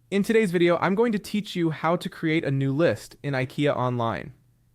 In today's video, I'm going to teach you how to create a new list in IKEA Online.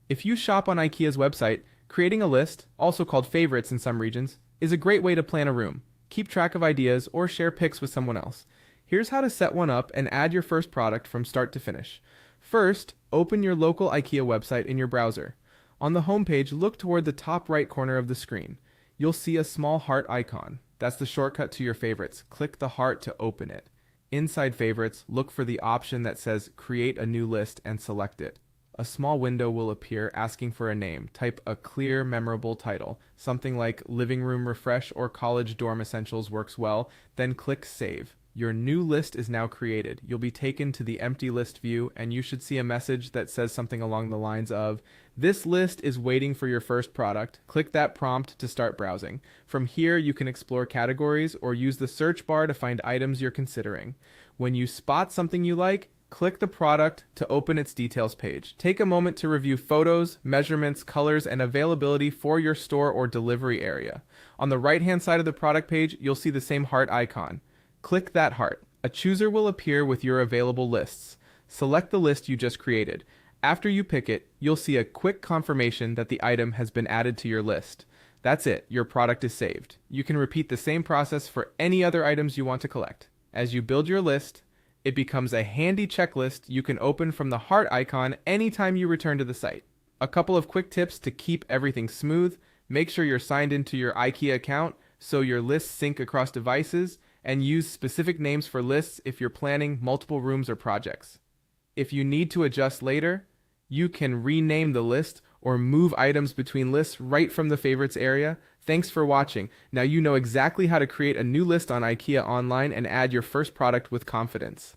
If you shop on IKEA's website, creating a list, also called favorites in some regions, is a great way to plan a room, keep track of ideas, or share pics with someone else. Here's how to set one up and add your first product from start to finish. First, open your local IKEA website in your browser. On the home page, look toward the top right corner of the screen. You'll see a small heart icon. That's the shortcut to your favorites. Click the heart to open it. Inside Favorites, look for the option that says Create a New List and select it. A small window will appear asking for a name. Type a clear, memorable title. Something like Living Room Refresh or College Dorm Essentials works well. Then click Save. Your new list is now created. You'll be taken to the empty list view, and you should see a message that says something along the lines of, "This list is waiting for your first product." Click that prompt to start browsing. From here, you can explore categories or use the search bar to find items you're considering. When you spot something you like, click the product to open its details page. Take a moment to review photos, measurements, colors, and availability for your store or delivery area. On the right-hand side of the product page, you'll see the same heart icon. Click that heart. A chooser will appear with your available lists. Select the list you just created. After you pick it, you'll see a quick confirmation that the item has been added to your list. That's it, your product is saved. You can repeat the same process for any other items you want to collect. As you build your list, it becomes a handy checklist you can open from the heart icon anytime you return to the site. A couple of quick tips to keep everything smooth: make sure you're signed into your IKEA account so your lists sync across devices, and use specific names for lists if you're planning multiple rooms or projects. If you need to adjust later, you can rename the list or move items between lists right from the favorites area. Thanks for watching. Now you know exactly how to create a new list on IKEA Online and add your first product with confidence.